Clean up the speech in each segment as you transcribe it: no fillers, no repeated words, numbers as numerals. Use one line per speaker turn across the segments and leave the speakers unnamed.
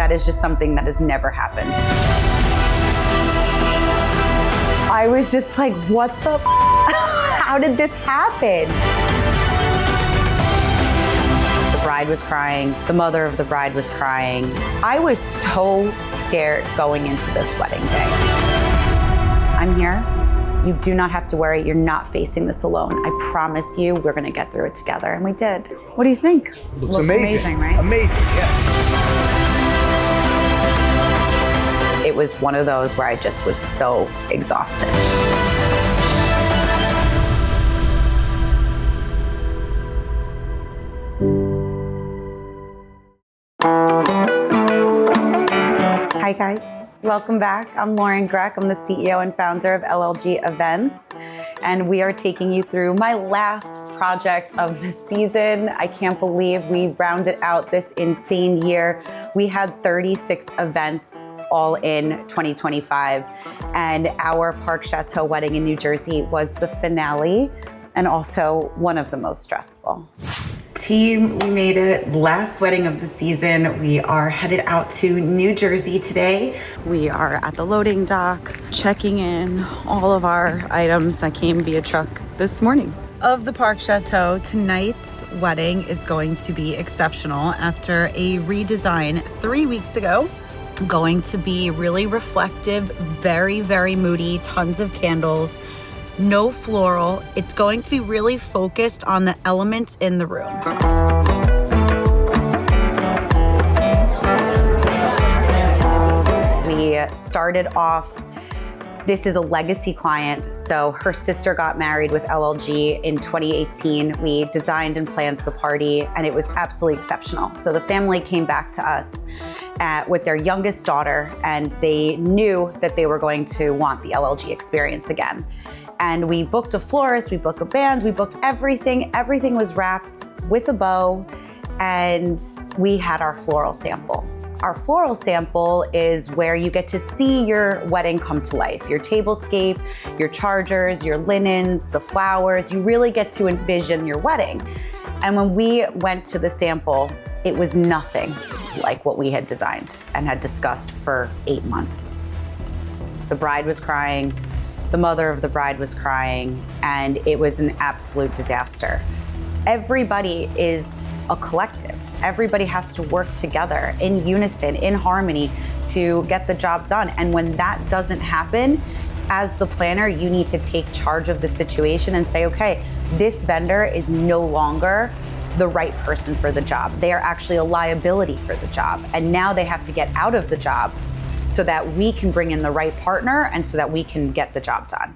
That is just something that has never happened. I was just like, what the how did this happen? The bride was crying. The mother of the bride was crying. I was so scared going into this wedding day. I'm here. You do not have to worry. You're not facing this alone. I promise you, we're gonna get through it together. And we did. What do you think?
Looks amazing,
right?
Amazing, yeah.
It was one of those where I just was so exhausted. Hi guys, welcome back. I'm Grech. I'm the CEO and founder of LLG Events, and we are taking you through my last project of the season. I can't believe we rounded out this insane year. We had 36 events all in 2025, and our Park Chateau wedding in New Jersey was the finale and also one of the most stressful. Team, we made it. Last wedding of the season. We are headed out to New Jersey today. We are at the loading dock, checking in all of our items that came via truck this morning. Of the Park Chateau, tonight's wedding is going to be exceptional after a redesign 3 weeks ago. Going to be really reflective, very, very moody, tons of candles. No floral. It's going to be really focused on the elements in the room. We started off, this is a legacy client, so her sister got married with LLG in 2018. We designed and planned the party, and it was absolutely exceptional. So the family came back to us with their youngest daughter, and they knew that they were going to want the LLG experience again. And we booked a florist, we booked a band, we booked everything. Everything was wrapped with a bow, and we had our floral sample. Our floral sample is where you get to see your wedding come to life. Your tablescape, your chargers, your linens, the flowers, you really get to envision your wedding. And when we went to the sample, it was nothing like what we had designed and had discussed for 8 months. The bride was crying. The mother of the bride was crying, and it was an absolute disaster. Everybody is a collective. Everybody has to work together in unison, in harmony to get the job done. And when that doesn't happen, as the planner, you need to take charge of the situation and say, okay, this vendor is no longer the right person for the job. They are actually a liability for the job. And now they have to get out of the job so that we can bring in the right partner and so that we can get the job done.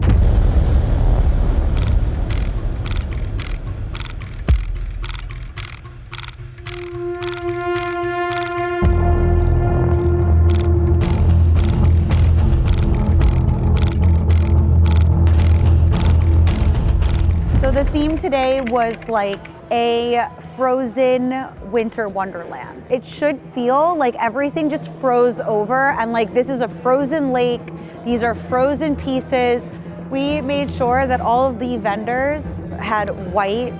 So the theme today was like a frozen winter wonderland. It should feel like everything just froze over, and like this is a frozen lake. These are frozen pieces. We made sure that all of the vendors had white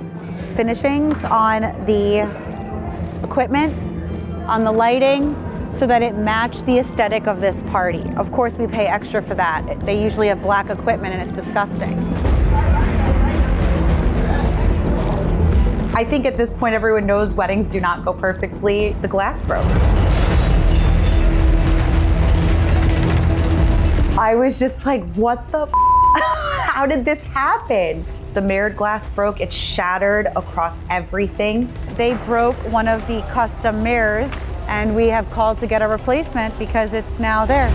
finishings on the equipment, on the lighting, so that it matched the aesthetic of this party. Of course, we pay extra for that. They usually have black equipment and it's disgusting. I think at this point, everyone knows weddings do not go perfectly. The glass broke. I was just like, what the how did this happen? The mirrored glass broke, it shattered across everything. They broke one of the custom mirrors, and we have called to get a replacement because it's now there.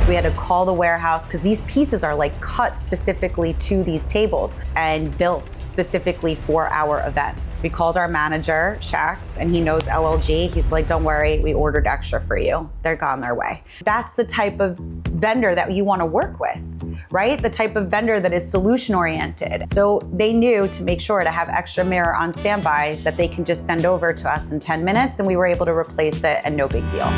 We had to call the warehouse because these pieces are like cut specifically to these tables and built specifically for our events. We called our manager, Shax, and he knows LLG. He's like, don't worry, we ordered extra for you. They're on their way. That's the type of vendor that you want to work with, right? The type of vendor that is solution oriented. So they knew to make sure to have extra mirror on standby that they can just send over to us in 10 minutes, and we were able to replace it and no big deal.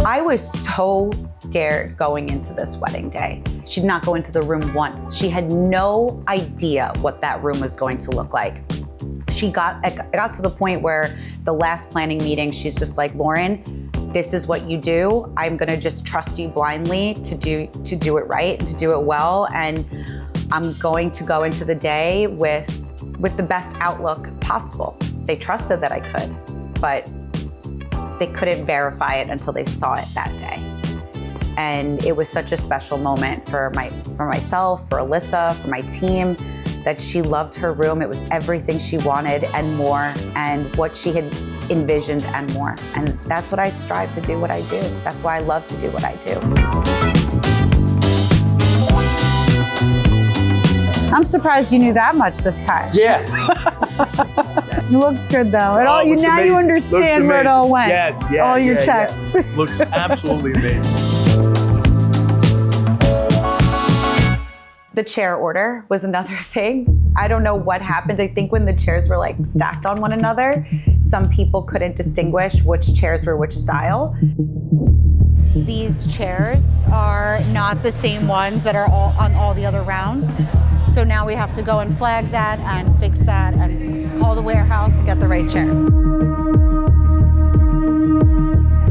I was so scared going into this wedding day. She did not go into the room once. She had no idea what that room was going to look like. She it got to the point where the last planning meeting, she's just like, Lauren, this is what you do. I'm gonna just trust you blindly to do it right, to do it well. And I'm going to go into the day with the best outlook possible. They trusted that I could, but they couldn't verify it until they saw it that day. And it was such a special moment for myself, for Alyssa, for my team, that she loved her room. It was everything she wanted and more, and what she had envisioned and more. And that's what I strive to do what I do. That's why I love to do what I do.
I'm surprised you knew that much this time.
Yeah.
It looks good though. Now you understand where it all went.
Yes, yeah.
All your checks.
Yeah. Looks absolutely amazing.
The chair order was another thing. I don't know what happened. I think when the chairs were like stacked on one another, some people couldn't distinguish which chairs were which style.
These chairs are not the same ones that are on all the other rounds. So now we have to go and flag that and fix that and call the warehouse and get the right chairs.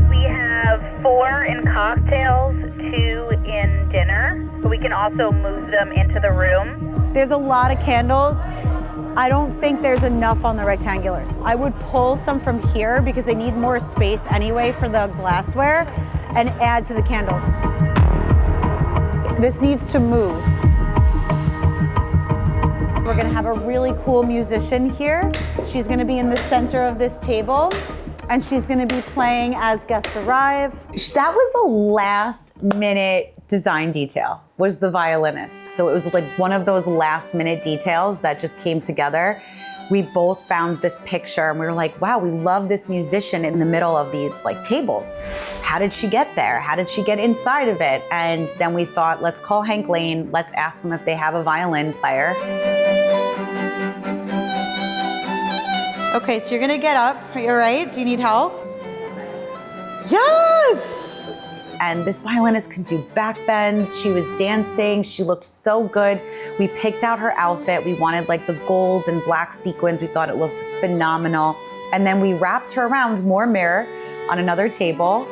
We have 4 in cocktails, 2 in dinner. But we can also move them into the room.
There's a lot of candles. I don't think there's enough on the rectangulars. I would pull some from here because they need more space anyway for the glassware, and add to the candles. This needs to move. We're gonna have a really cool musician here. She's gonna be in the center of this table, and she's gonna be playing as guests arrive.
That was the last minute design detail, was the violinist. So it was like one of those last minute details that just came together. We both found this picture and we were like, wow, we love this musician in the middle of these like tables. How did she get there? How did she get inside of it? And then we thought, let's call Hank Lane. Let's ask them if they have a violin player.
Okay, so you're gonna get up, are you all right? Do you need help? Yes!
And this violinist could do back bends. She was dancing. She looked so good. We picked out her outfit. We wanted like the golds and black sequins. We thought it looked phenomenal. And then we wrapped her around more mirror on another table.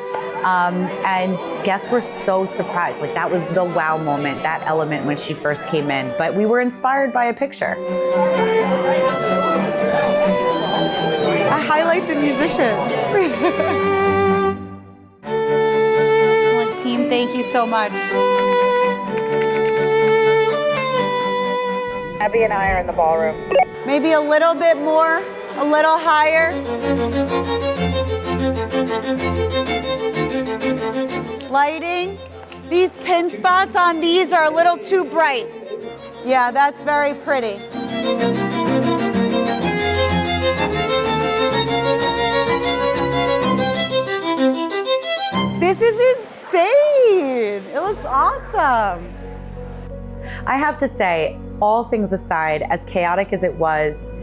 And guests were so surprised. Like that was the wow moment, that element when she first came in. But we were inspired by a picture.
I highlight the musicians. Team, thank you so much.
Abby and I are in the ballroom.
Maybe a little bit more, a little higher. Lighting. These pin spots on these are a little too bright. Yeah, that's very pretty. This is insane. It looks awesome.
I have to say, all things aside, as chaotic as it was,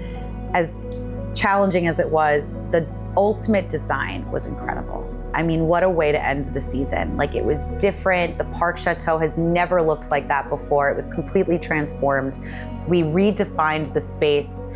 as challenging as it was, the ultimate design was incredible. I mean, what a way to end the season. Like, it was different. The Park Chateau has never looked like that before. It was completely transformed. We redefined the space.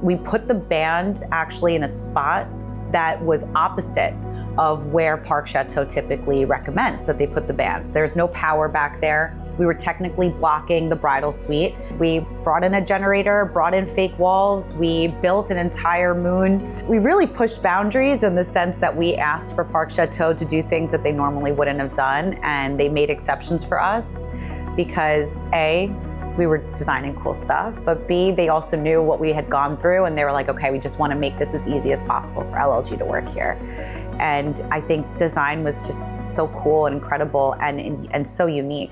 We put the band actually in a spot that was opposite of where Park Chateau typically recommends that they put the band. There's no power back there. We were technically blocking the bridal suite. We brought in a generator, brought in fake walls. We built an entire moon. We really pushed boundaries in the sense that we asked for Park Chateau to do things that they normally wouldn't have done, and they made exceptions for us because A, we were designing cool stuff, but B, they also knew what we had gone through, and they were like, okay, we just want to make this as easy as possible for LLG to work here. And I think design was just so cool and incredible and so unique.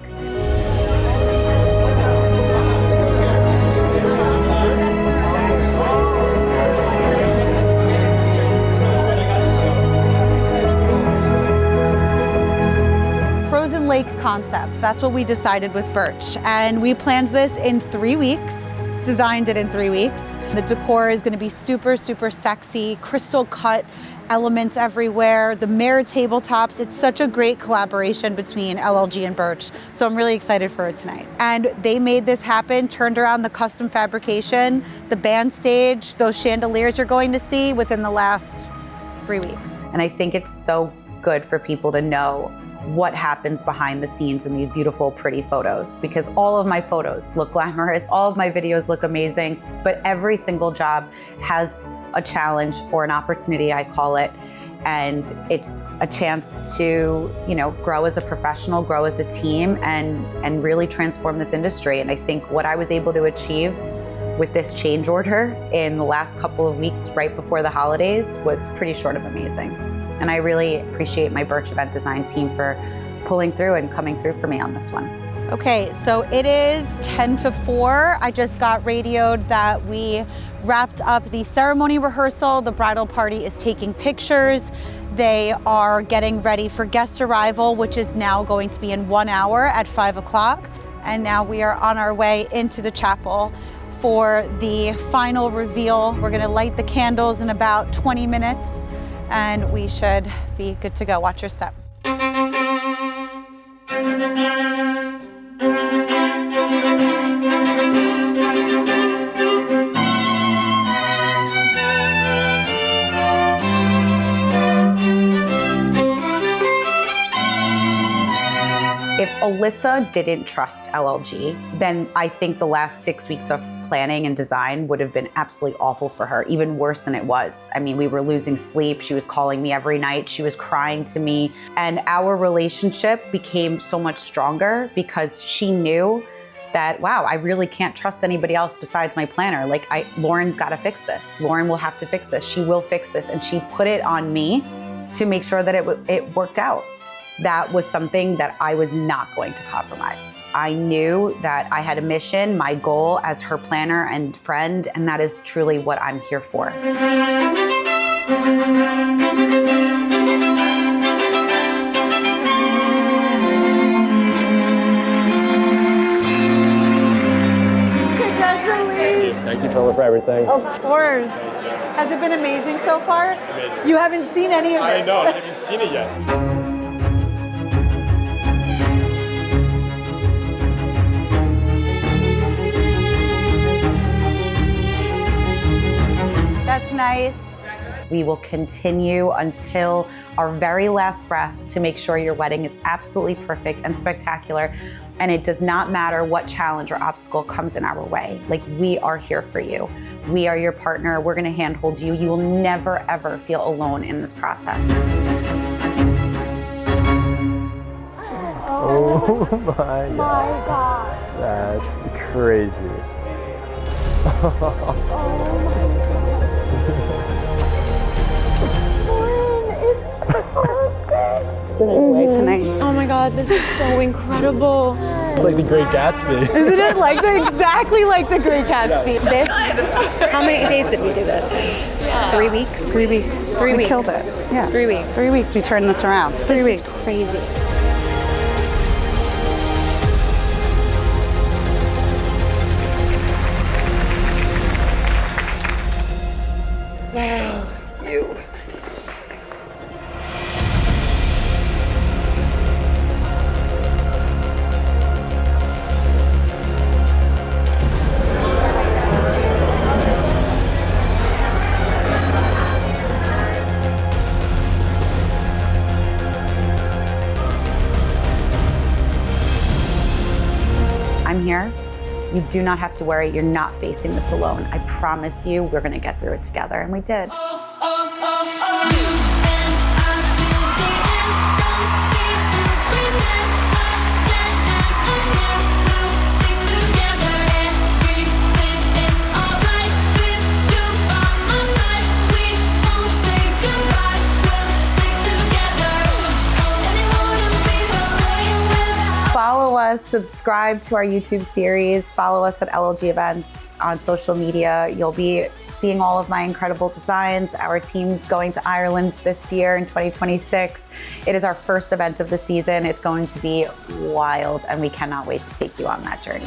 Frozen lake concept. That's what we decided with Birch. And we planned this in 3 weeks, designed it in 3 weeks. The decor is gonna be super, super sexy, crystal cut elements everywhere, the mirror tabletops. It's such a great collaboration between LLG and Birch. So I'm really excited for it tonight. And they made this happen, turned around the custom fabrication, the band stage, those chandeliers you're going to see within the last 3 weeks.
And I think it's so good for people to know what happens behind the scenes in these beautiful, pretty photos, because all of my photos look glamorous, all of my videos look amazing, but every single job has a challenge or an opportunity, I call it, and it's a chance to, you know, grow as a professional, grow as a team, and really transform this industry. And I think what I was able to achieve with this change order in the last couple of weeks right before the holidays was pretty short of amazing. And I really appreciate my Birch event design team for pulling through and coming through for me on this one.
Okay, so it is 10 to 4. I just got radioed that we wrapped up the ceremony rehearsal. The bridal party is taking pictures. They are getting ready for guest arrival, which is now going to be in 1 hour at 5 o'clock. And now we are on our way into the chapel for the final reveal. We're gonna light the candles in about 20 minutes and we should be good to go. Watch your step.
If Alyssa didn't trust LLG, then I think the last 6 weeks of planning and design would have been absolutely awful for her, even worse than it was. I mean, we were losing sleep. She was calling me every night. She was crying to me. And our relationship became so much stronger because she knew that, wow, I really can't trust anybody else besides my planner. Like, Lauren's got to fix this. Lauren will have to fix this. She will fix this. And she put it on me to make sure that it worked out. That was something that I was not going to compromise. I knew that I had a mission, my goal as her planner and friend, and that is truly what I'm here for.
Congratulations.
Thank you for everything.
Of course. Has it been amazing so far?
Amazing.
You haven't seen any of it.
I know, I haven't seen it yet.
That's nice.
We will continue until our very last breath to make sure your wedding is absolutely perfect and spectacular. And it does not matter what challenge or obstacle comes in our way. Like, we are here for you. We are your partner. We're gonna handhold you. You will never, ever feel alone in this process.
Oh my God. That's crazy.
Oh my God, this is so incredible.
It's like the Great Gatsby.
Isn't it exactly like the Great Gatsby?
This, how many days did we do this? 3 weeks?
3 weeks.
3
We
weeks.
killed it. Yeah.
3 weeks.
3 weeks we turned this around. 3
This
weeks.
is crazy. Wow, you.
I'm here. You do not have to worry. You're not facing this alone. I promise you, we're gonna get through it together, and we did. Follow us, subscribe to our YouTube series, follow us at LLG Events on social media. You'll be seeing all of my incredible designs. Our team's going to Ireland this year in 2026. It is our first event of the season. It's going to be wild, and we cannot wait to take you on that journey.